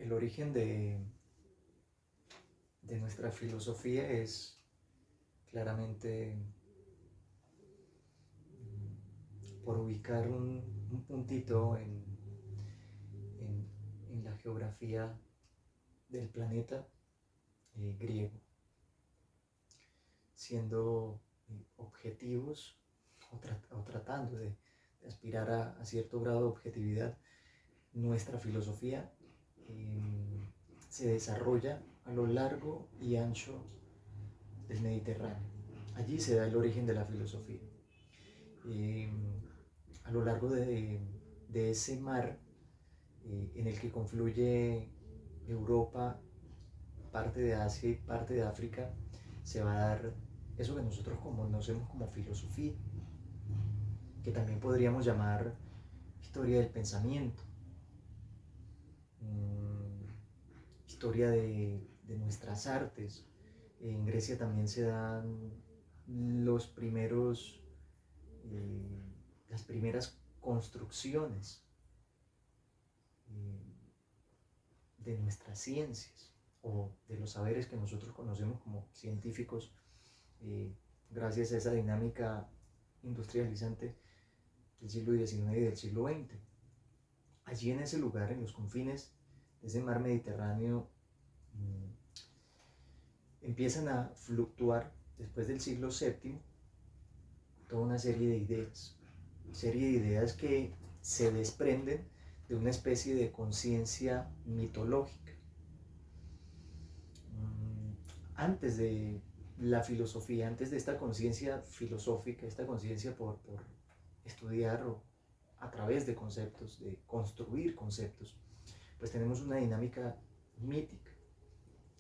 el origen de nuestra filosofía es claramente por ubicar un puntito en- en la geografía del planeta griego, siendo objetivos o tratando de aspirar a cierto grado de objetividad. Nuestra filosofía se desarrolla a lo largo y ancho del Mediterráneo. Allí se da el origen de la filosofía. Eh, a lo largo de ese mar en el que confluye Europa, parte de Asia y parte de África, se va a dar eso que nosotros conocemos como filosofía, que también podríamos llamar historia del pensamiento, historia de nuestras artes. En Grecia también se dan los primeros, las primeras construcciones de nuestras ciencias o de los saberes que nosotros conocemos como científicos, eh, gracias a esa dinámica industrializante del siglo XIX y del siglo XX. Allí en ese lugar, en los confines de ese mar Mediterráneo, empiezan a fluctuar después del siglo VII toda una serie de ideas que se desprenden de una especie de conciencia mitológica. Antes de la filosofía, antes de esta conciencia filosófica, esta conciencia por estudiar o a través de conceptos, de construir conceptos, pues tenemos una dinámica mítica.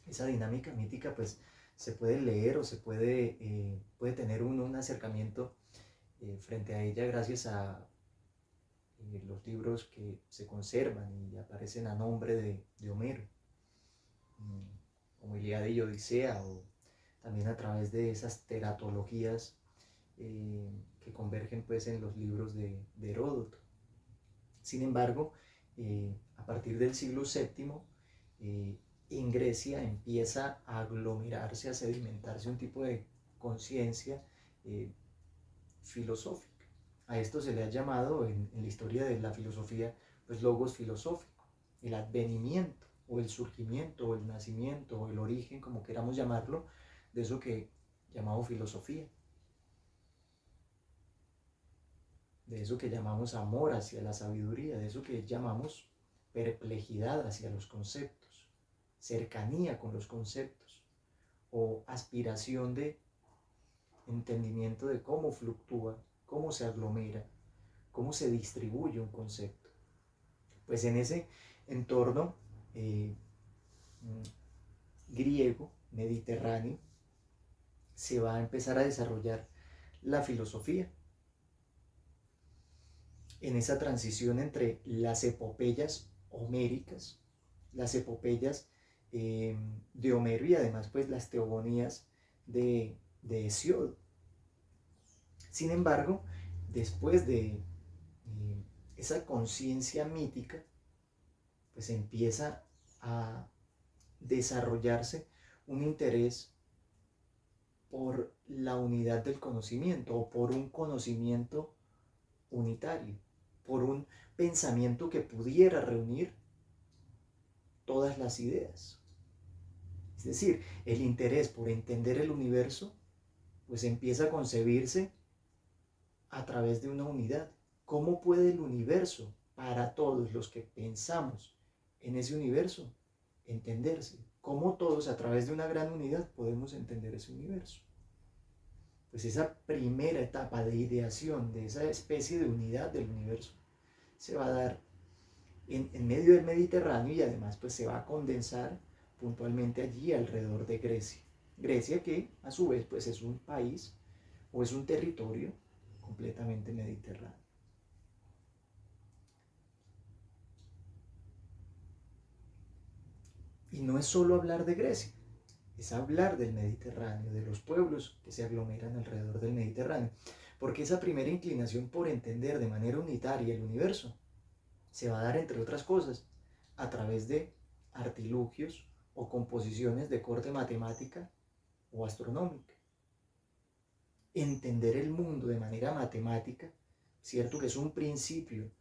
Esa dinámica mítica pues se puede leer o puede tener un acercamiento frente a ella gracias a los libros que se conservan y aparecen a nombre de Homero, como Ilíada y Odisea, o también a través de esas teratologías que convergen pues en los libros de Heródoto. Sin embargo, a partir del siglo VII, en Grecia empieza a aglomerarse, a sedimentarse un tipo de conciencia filosófica. A esto se le ha llamado en la historia de la filosofía pues logos filosófico, el advenimiento o el surgimiento o el nacimiento o el origen, como queramos llamarlo, de eso que llamamos filosofía, de eso que llamamos amor hacia la sabiduría, de eso que llamamos perplejidad hacia los conceptos, cercanía con los conceptos o aspiración de entendimiento de cómo fluctúa, cómo se aglomera, cómo se distribuye un concepto. Pues en ese entorno griego, mediterráneo, se va a empezar a desarrollar la filosofía. En esa transición entre las epopeyas homéricas, las epopeyas de Homero y además pues las teogonías de Hesiodo. Sin embargo, después de esa conciencia mítica, pues empieza a desarrollarse un interés por la unidad del conocimiento o por un conocimiento unitario, por un pensamiento que pudiera reunir todas las ideas. Es decir, el interés por entender el universo pues empieza a concebirse a través de una unidad. ¿Cómo puede el universo, para todos los que pensamos en ese universo, entenderse? ¿Cómo todos a través de una gran unidad podemos entender ese universo? Pues esa primera etapa de ideación de esa especie de unidad del universo se va a dar en medio del Mediterráneo y además pues se va a condensar puntualmente allí alrededor de Grecia. Grecia que a su vez pues es un país o es un territorio completamente mediterráneo. Y no es solo hablar de Grecia, es hablar del Mediterráneo, de los pueblos que se aglomeran alrededor del Mediterráneo, porque esa primera inclinación por entender de manera unitaria el universo se va a dar, entre otras cosas, a través de artilugios o composiciones de corte matemática o astronómica. Entender el mundo de manera matemática, cierto que es un principio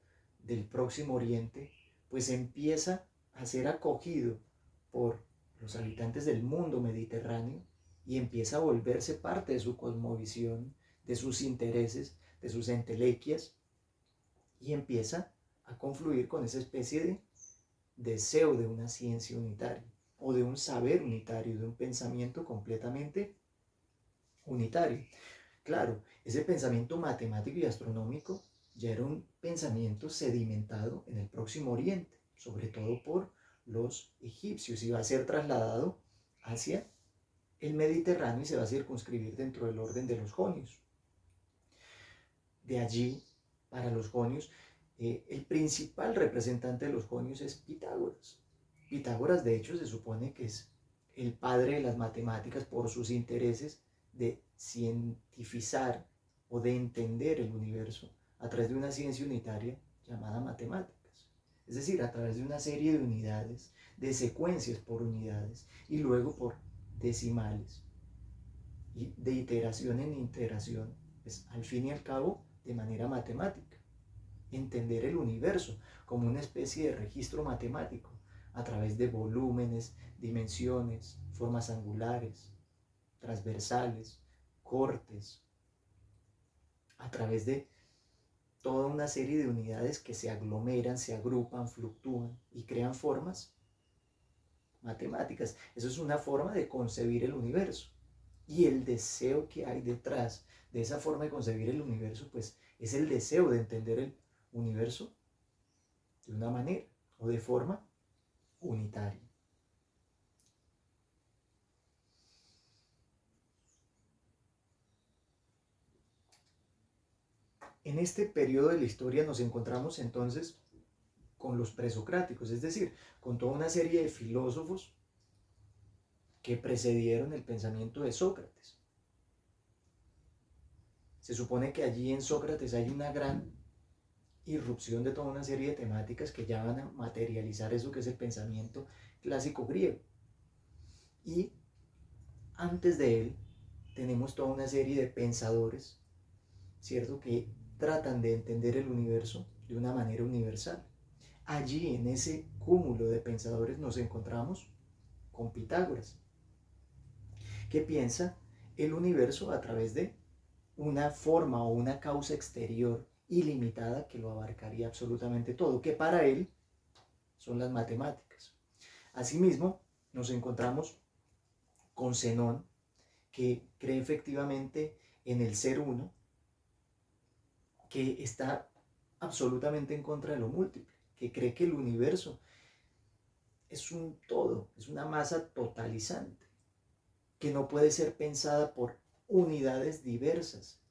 del Próximo Oriente, pues empieza a ser acogido por los habitantes del mundo mediterráneo y empieza a volverse parte de su cosmovisión, de sus intereses, de sus entelequias, y empieza a confluir con esa especie de deseo de una ciencia unitaria o de un saber unitario, de un pensamiento completamente unitario. Claro, ese pensamiento matemático y astronómico ya era un pensamiento sedimentado en el Próximo Oriente, sobre todo por los egipcios, y va a ser trasladado hacia el Mediterráneo y se va a circunscribir dentro del orden de los jonios. De allí, para los jonios, el principal representante de los jonios es Pitágoras. Pitágoras, de hecho, se supone que es el padre de las matemáticas por sus intereses de cientificar o de entender el universo a través de una ciencia unitaria llamada matemáticas. Es decir, a través de una serie de unidades, de secuencias por unidades y luego por decimales y de iteración en iteración, pues al fin y al cabo de manera matemática. Entender el universo como una especie de registro matemático a través de volúmenes, dimensiones, formas angulares, transversales, cortes, a través de toda una serie de unidades que se aglomeran, se agrupan, fluctúan y crean formas matemáticas. Eso es una forma de concebir el universo. Y el deseo que hay detrás de esa forma de concebir el universo, pues es el deseo de entender el universo de una manera o de forma unitaria. En este periodo de la historia nos encontramos entonces con los presocráticos, es decir, con toda una serie de filósofos que precedieron el pensamiento de Sócrates. Se supone que allí en Sócrates hay una gran irrupción de toda una serie de temáticas que ya van a materializar eso que es el pensamiento clásico griego. Y antes de él tenemos toda una serie de pensadores, ¿cierto?, que tratan de entender el universo de una manera universal. Allí, en ese cúmulo de pensadores, nos encontramos con Pitágoras, que piensa el universo a través de una forma o una causa exterior ilimitada que lo abarcaría absolutamente todo, que para él son las matemáticas. Asimismo, nos encontramos con Zenón, que cree efectivamente en el ser uno, que está absolutamente en contra de lo múltiple, que cree que el universo es un todo, es una masa totalizante, que no puede ser pensada por unidades diversas.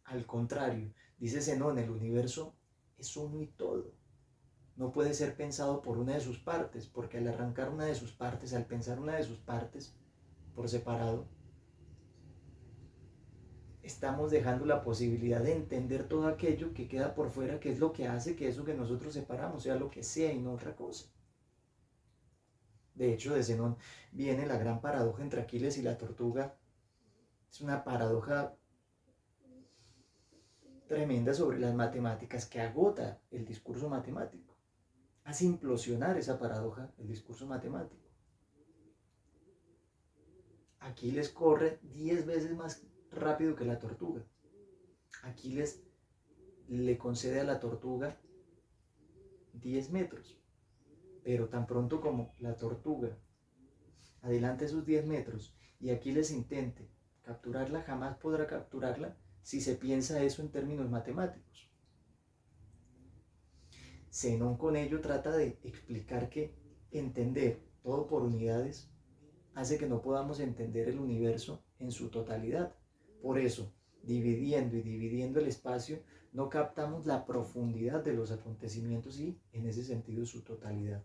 Al contrario, dice Zenón, el universo es uno y todo. No puede ser pensado por una de sus partes, porque al arrancar una de sus partes, al pensar una de sus partes por separado, estamos dejando la posibilidad de entender todo aquello que queda por fuera, que es lo que hace que eso que nosotros separamos sea lo que sea y no otra cosa. De hecho, de Zenón viene la gran paradoja entre Aquiles y la tortuga. Es una paradoja tremenda sobre las matemáticas que agota el discurso matemático. Hace implosionar esa paradoja el discurso matemático. Aquiles corre 10 veces más rápido que la tortuga. Aquiles le concede a la tortuga 10 metros, pero tan pronto como la tortuga adelante esos 10 metros y Aquiles intente capturarla, jamás podrá capturarla si se piensa eso en términos matemáticos. Zenón con ello trata de explicar que entender todo por unidades hace que no podamos entender el universo en su totalidad. Por eso, dividiendo y dividiendo el espacio, no captamos la profundidad de los acontecimientos y, en ese sentido, su totalidad.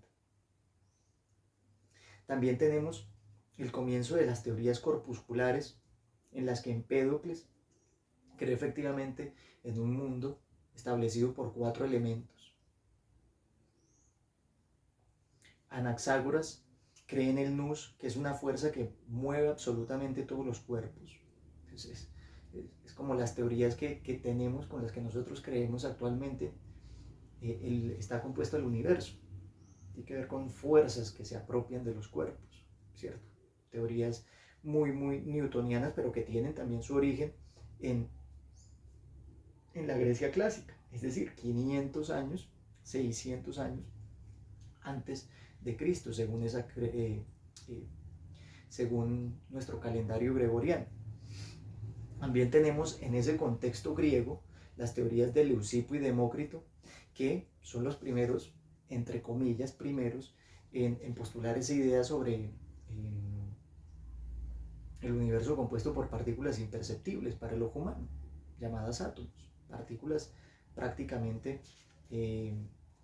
También tenemos el comienzo de las teorías corpusculares, en las que Empédocles cree efectivamente en un mundo establecido por 4 elementos. Anaxágoras cree en el nous, que es una fuerza que mueve absolutamente todos los cuerpos. Es como las teorías que tenemos, con las que nosotros creemos actualmente. Está compuesto el universo. Tiene que ver con fuerzas que se apropian de los cuerpos, ¿cierto? Teorías muy newtonianas, pero que tienen también su origen en, en la Grecia clásica, es decir, 500 años, 600 años antes de Cristo, según nuestro calendario gregoriano. También tenemos en ese contexto griego las teorías de Leucipo y Demócrito, que son los primeros, entre comillas, primeros en postular esa idea sobre el universo compuesto por partículas imperceptibles para el ojo humano, llamadas átomos, partículas prácticamente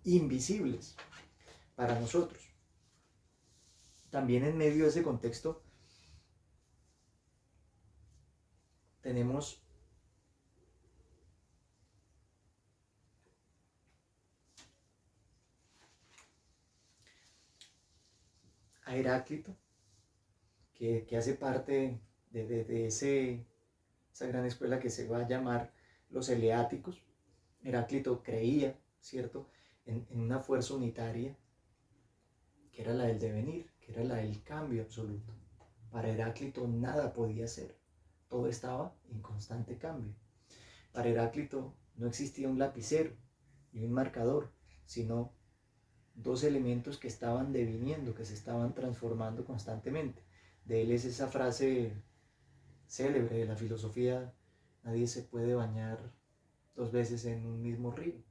invisibles para nosotros. También en medio de ese contexto tenemos a Heráclito, que hace parte de esa gran escuela que se va a llamar los eleáticos. Heráclito creía, ¿cierto?, en una fuerza unitaria, que era la del devenir, que era la del cambio absoluto. Para Heráclito nada podía ser, todo estaba en constante cambio. Para Heráclito no existía un lapicero ni un marcador, sino dos elementos que estaban deviniendo, que se estaban transformando constantemente. De él es esa frase célebre de la filosofía: nadie se puede bañar dos veces en un mismo río,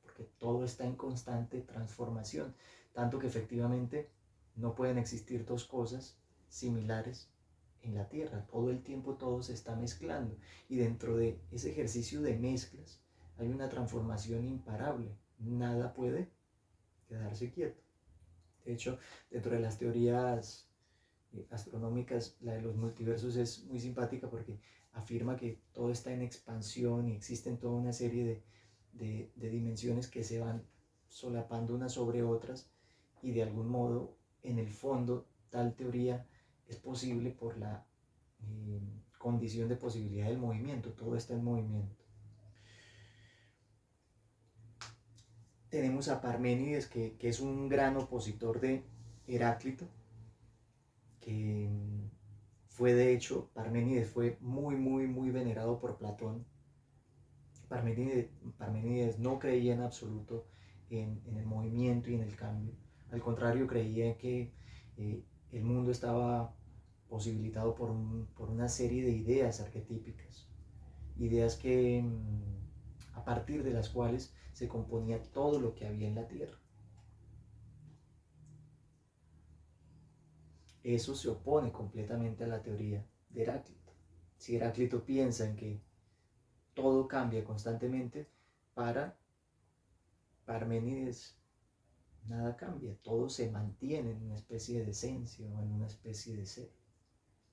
porque todo está en constante transformación, tanto que efectivamente no pueden existir dos cosas similares en la Tierra. Todo el tiempo todo se está mezclando, y dentro de ese ejercicio de mezclas hay una transformación imparable. Nada puede quedarse quieto. De hecho, dentro de las teorías astronómicas, la de los multiversos es muy simpática, porque afirma que todo está en expansión y existen toda una serie de dimensiones que se van solapando unas sobre otras, y de algún modo, en el fondo, tal teoría es posible por la condición de posibilidad del movimiento. Todo está en movimiento. Tenemos a Parménides, que es un gran opositor de Heráclito, que fue, de hecho, Parménides fue muy venerado por Platón. Parménides no creía en absoluto en el movimiento y en el cambio. Al contrario, creía que el mundo estaba posibilitado por una serie de ideas arquetípicas, ideas que a partir de las cuales se componía todo lo que había en la Tierra. Eso se opone completamente a la teoría de Heráclito. Si Heráclito piensa en que todo cambia constantemente, para Parménides nada cambia, todo se mantiene en una especie de esencia o en una especie de ser.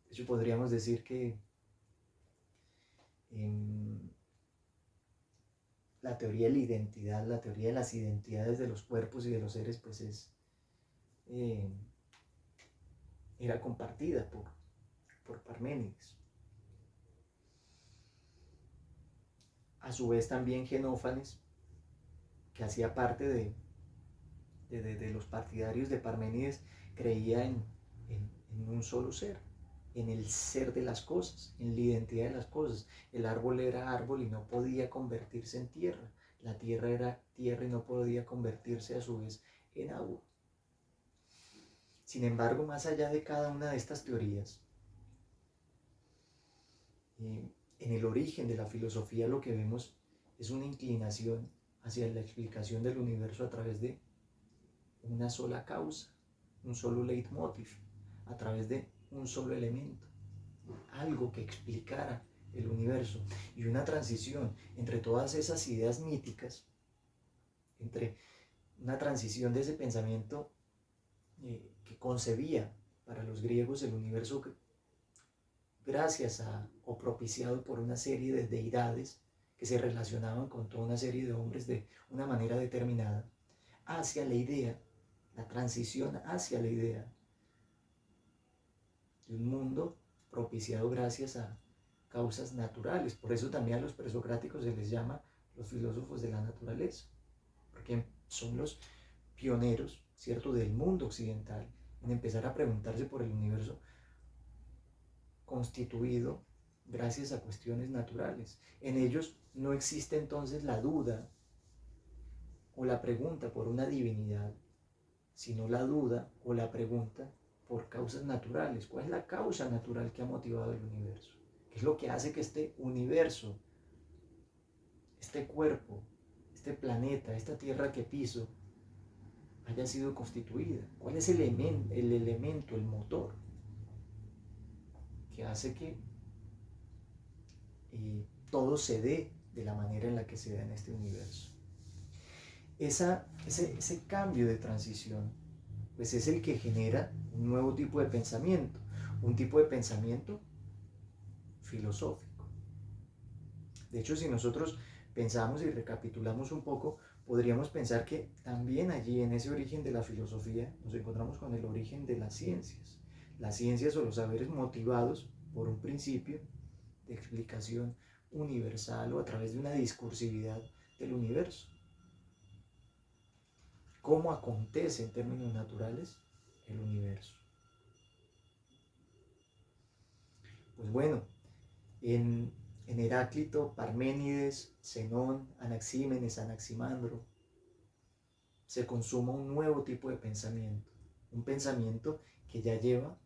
De hecho, podríamos decir que la teoría de la identidad, la teoría de las identidades de los cuerpos y de los seres, pues era compartida por Parménides. A su vez también Genófanes, que hacía parte de los partidarios de Parménides, creía en un solo ser, en el ser de las cosas, en la identidad de las cosas. El árbol era árbol y no podía convertirse en tierra. La tierra era tierra y no podía convertirse a su vez en agua. Sin embargo, más allá de cada una de estas teorías, en el origen de la filosofía lo que vemos es una inclinación hacia la explicación del universo a través de una sola causa, un solo leitmotiv, a través de un solo elemento, algo que explicara el universo, y una transición entre todas esas ideas míticas, entre una transición de ese pensamiento que concebía para los griegos el universo gracias a o propiciado por una serie de deidades que se relacionaban con toda una serie de hombres de una manera determinada, hacia la idea la transición hacia la idea de un mundo propiciado gracias a causas naturales. Por eso también a los presocráticos se les llama los filósofos de la naturaleza, porque son los pioneros, ¿cierto?, del mundo occidental en empezar a preguntarse por el universo constituido gracias a cuestiones naturales. En ellos no existe entonces la duda o la pregunta por una divinidad, sino la duda o la pregunta por causas naturales. ¿Cuál es la causa natural que ha motivado el universo? ¿Qué es lo que hace que este universo, este cuerpo, este planeta, esta tierra que piso, haya sido constituida? ¿Cuál es el elemento, el motor que hace que todo se dé de la manera en la que se da en este universo? Ese cambio de transición, pues es el que genera un nuevo tipo de pensamiento, un tipo de pensamiento filosófico. De hecho, si nosotros pensamos y recapitulamos un poco, podríamos pensar que también allí en ese origen de la filosofía nos encontramos con el origen de las ciencias. Las ciencias o los saberes motivados por un principio de explicación universal o a través de una discursividad del universo. ¿Cómo acontece en términos naturales el universo? Pues bueno, en Heráclito, Parménides, Zenón, Anaxímenes, Anaximandro, se consuma un nuevo tipo de pensamiento, un pensamiento que ya lleva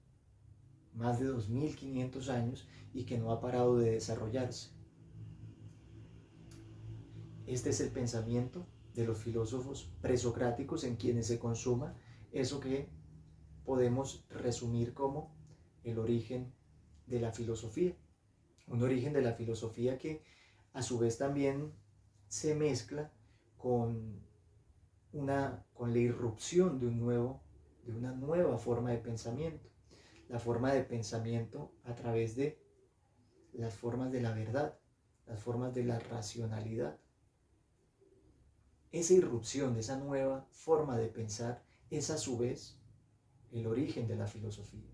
más de 2500 años y que no ha parado de desarrollarse. Este es el pensamiento de los filósofos presocráticos en quienes se consuma eso que podemos resumir como el origen de la filosofía. Un origen de la filosofía que a su vez también se mezcla con la irrupción de una nueva forma de pensamiento. La forma de pensamiento a través de las formas de la verdad, las formas de la racionalidad. Esa irrupción de esa nueva forma de pensar es a su vez el origen de la filosofía.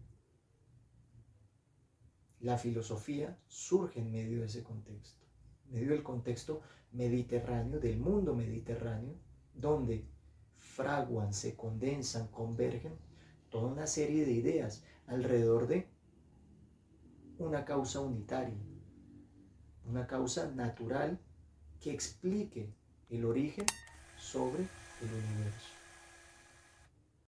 La filosofía surge en medio de ese contexto, en medio del contexto mediterráneo, del mundo mediterráneo, donde fraguan, se condensan, convergen toda una serie de ideas alrededor de una causa unitaria, una causa natural que explique el origen sobre el universo.